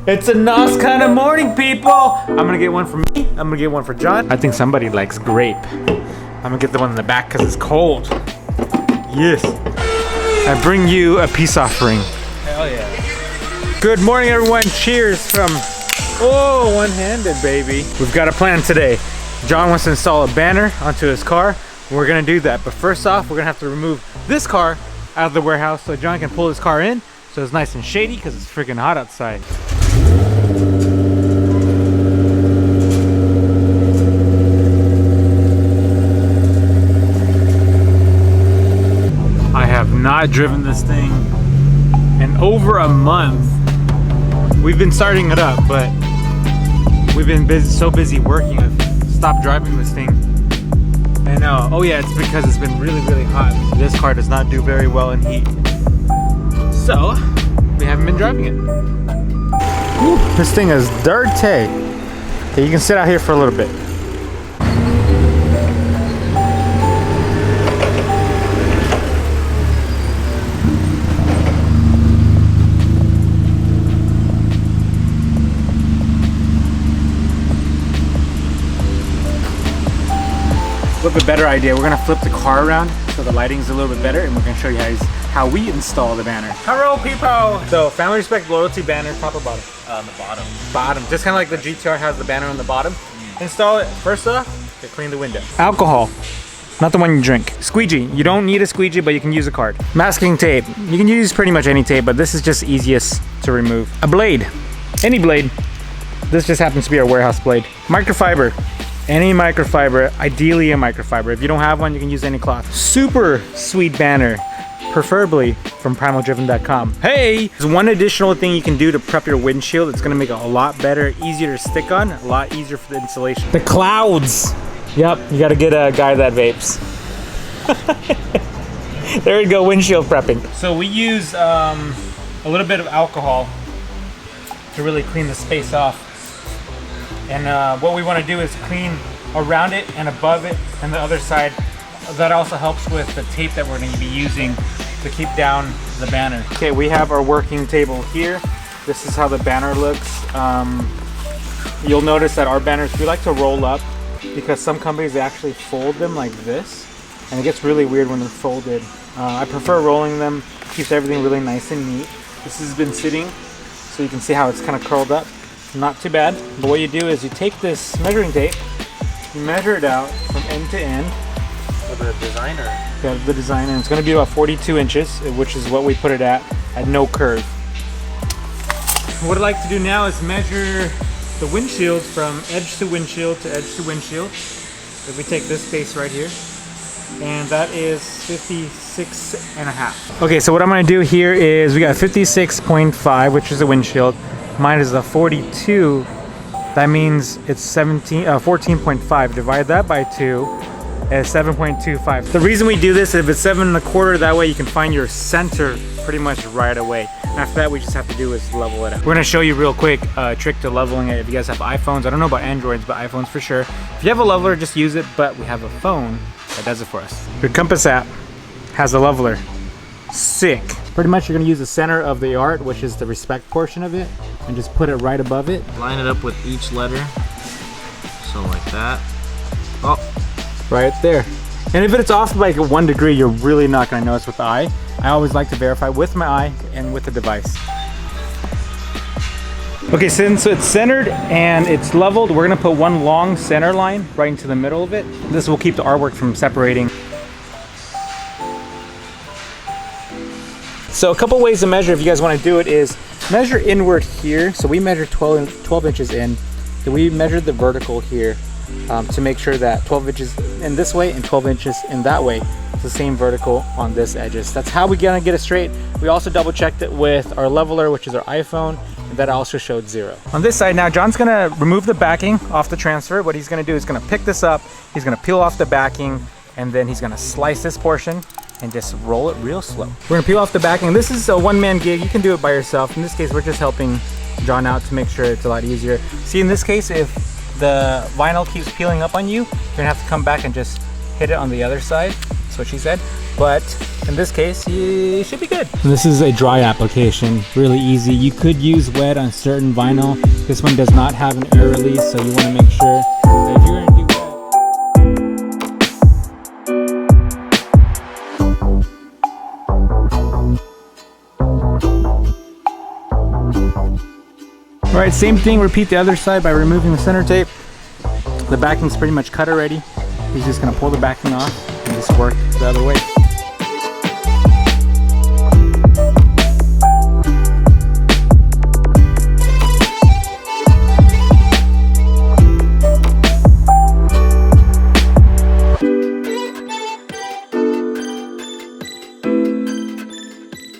It's a nice kind of morning, people. I'm gonna get one for me. I'm gonna get one for John. I think somebody likes grape. I'm gonna get the one in the back because it's cold. Yes. I bring you a peace offering. Hell yeah. Good morning, everyone. Cheers from, oh, one-handed, baby. We've got a plan today. John wants to install a banner onto his car. We're gonna do that. But first off, we're gonna have to remove this car out of the warehouse so John can pull his car in so it's nice and shady because it's freaking hot outside. I have not driven this thing in over a month. We've been starting it up, but we've been so busy working, I've stopped driving this thing. And oh yeah, it's because it's been really, really hot. This car does not do very well in heat. So, we haven't been driving it. Whew, this thing is dirty. Okay, you can sit out here for a little bit. A little bit better idea. We're gonna flip the car around so the lighting's a little bit better, and we're gonna show you how we install the banner. Hello, people! So, Family Respect Loyalty banner, top or bottom? On the bottom. Bottom. Just kind of like the GTR has the banner on the bottom. Install it. First off, to clean the window. Alcohol. Not the one you drink. Squeegee. You don't need a squeegee, but you can use a card. Masking tape. You can use pretty much any tape, but this is just easiest to remove. A blade. Any blade. This just happens to be our warehouse blade. Microfiber. Any microfiber, ideally a microfiber. If you don't have one, you can use any cloth. Super sweet banner, preferably from PrimalDriven.com. Hey, there's one additional thing you can do to prep your windshield. It's gonna make it a lot better, easier to stick on, a lot easier for the installation. The clouds. Yep, you gotta get a guy that vapes. There we go, windshield prepping. So we use a little bit of alcohol to really clean the space off. And what we want to do is clean around it and above it and the other side. That also helps with the tape that we're going to be using to keep down the banner. Okay, we have our working table here. This is how the banner looks. You'll notice that our banners, we like to roll up because some companies, they actually fold them like this. And it gets really weird when they're folded. I prefer rolling them. Keeps everything really nice and neat. This has been sitting, so you can see how it's kind of curled up. Not too bad, but what you do is you take this measuring tape, you measure it out from end to end. For the designer. Yeah, the designer. And it's going to be about 42 inches, which is what we put it at no curve. What I'd like to do now is measure the windshield from edge to windshield to edge to windshield. If we take this space right here, and that is 56.5. Okay, so what I'm going to do here is we got 56.5, which is the windshield. Mine is a 42. That means it's 14.5. Divide that by 2 is 7.25. The reason we do this, if it's 7 1/4, that way you can find your center pretty much right away. After that, we just have to do is level it out. We're gonna show you real quick a trick to leveling it. If you guys have iPhones, I don't know about Androids, but iPhones for sure. If you have a leveler, just use it, but we have a phone that does it for us. Your Compass app has a leveler. Sick. Pretty much you're gonna use the center of the art, which is the respect portion of it, and just put it right above it. Line it up with each letter. So like that. Oh. Right there. And if it's off by like 1 degree, you're really not gonna notice with the eye. I always like to verify with my eye and with the device. Okay, since it's centered and it's leveled, we're gonna put one long center line right into the middle of it. This will keep the artwork from separating. So a couple ways to measure if you guys want to do it is measure inward here. So we measure 12 inches in. Then we measure the vertical here to make sure that 12 inches in this way and 12 inches in that way. It's the same vertical on this edges. That's how we're gonna get it straight. We also double checked it with our leveler, which is our iPhone, and that also showed 0. On this side now, John's gonna remove the backing off the transfer. What he's gonna do is gonna pick this up, he's gonna peel off the backing, and then he's gonna slice this portion and just roll it real slow. We're gonna peel off the backing. This is a one-man gig. You can do it by yourself. In this case, we're just helping John out to make sure it's a lot easier. See, in this case, if the vinyl keeps peeling up on you, you're gonna have to come back and just hit it on the other side. That's what she said. But in this case, you should be good. This is a dry application, really easy. You could use wet on certain vinyl. This one does not have an air release, so you want to make sure that if you're going to do wet. Alright, same thing, repeat the other side by removing the center tape. The backing's pretty much cut already. He's just gonna pull the backing off and just work the other way.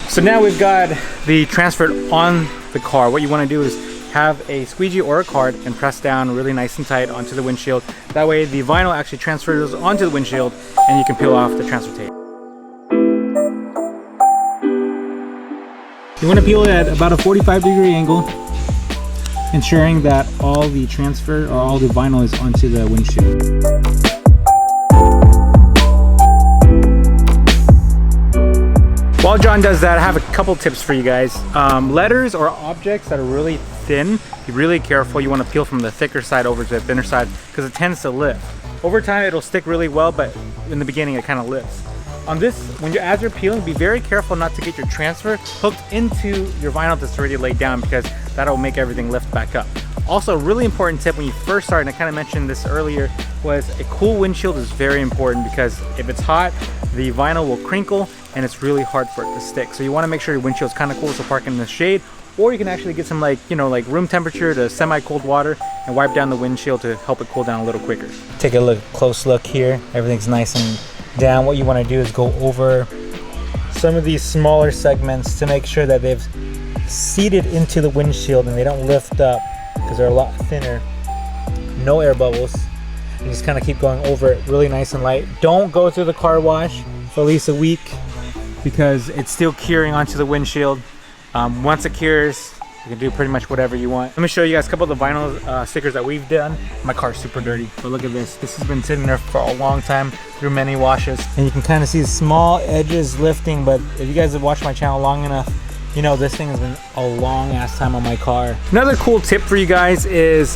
So now we've got the transfer on the car. What you want to do is have a squeegee or a card and press down really nice and tight onto the windshield. That way the vinyl actually transfers onto the windshield and you can peel off the transfer tape. You want to peel it at about a 45-degree angle, ensuring that all the transfer or all the vinyl is onto the windshield. While John does that, I have a couple tips for you guys. Letters or objects that are really thin, be really careful. You want to peel from the thicker side over to the thinner side because it tends to lift. Over time, it'll stick really well, but in the beginning, it kind of lifts. On this, as you're peeling, be very careful not to get your transfer hooked into your vinyl that's already laid down because that'll make everything lift back up. Also, a really important tip when you first start, and I kind of mentioned this earlier, was a cool windshield is very important because if it's hot, the vinyl will crinkle and it's really hard for it to stick. So you want to make sure your windshield's kind of cool, so park in the shade, or you can actually get some like room temperature to semi-cold water and wipe down the windshield to help it cool down a little quicker. Take a close look here. Everything's nice and down. What you want to do is go over some of these smaller segments to make sure that they've seated into the windshield and they don't lift up because they're a lot thinner. No air bubbles. You just kind of keep going over it really nice and light. Don't go through the car wash for at least a week because it's still curing onto the windshield. Once it cures, you can do pretty much whatever you want. Let me show you guys a couple of the vinyl stickers that we've done. My car's super dirty, but look at this. This has been sitting there for a long time through many washes. And you can kind of see small edges lifting, but if you guys have watched my channel long enough, you know this thing has been a long ass time on my car. Another cool tip for you guys is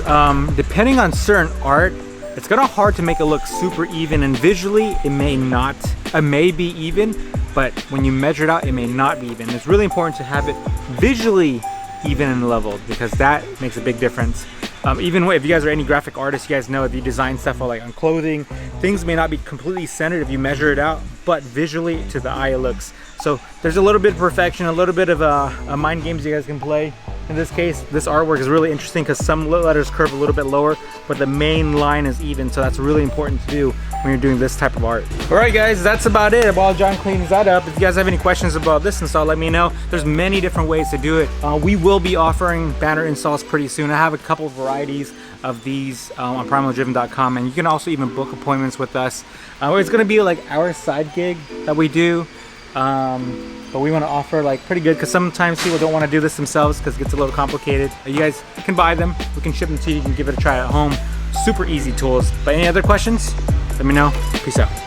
depending on certain art, it's kind of hard to make it look super even, and visually it may be even, but when you measure it out, it may not be even. It's really important to have it visually even and leveled because that makes a big difference. Even if you guys are any graphic artists, you guys know if you design stuff like on clothing, things may not be completely centered if you measure it out, but visually to the eye it looks. So there's a little bit of perfection, a little bit of mind games you guys can play. In this case, this artwork is really interesting because some letters curve a little bit lower, but the main line is even, so that's really important to do when you're doing this type of art. Alright guys, that's about it. While John cleans that up, if you guys have any questions about this install, let me know. There's many different ways to do it. We will be offering banner installs pretty soon. I have a couple of varieties of these on primalDriven.com, and you can also even book appointments with us. It's going to be like our side gig that we do. But we want to offer like pretty good because sometimes people don't want to do this themselves because it gets a little complicated. You guys can buy them, we can ship them to you, you can give it a try at home. Super easy tools. But any other questions, let me know. Peace out.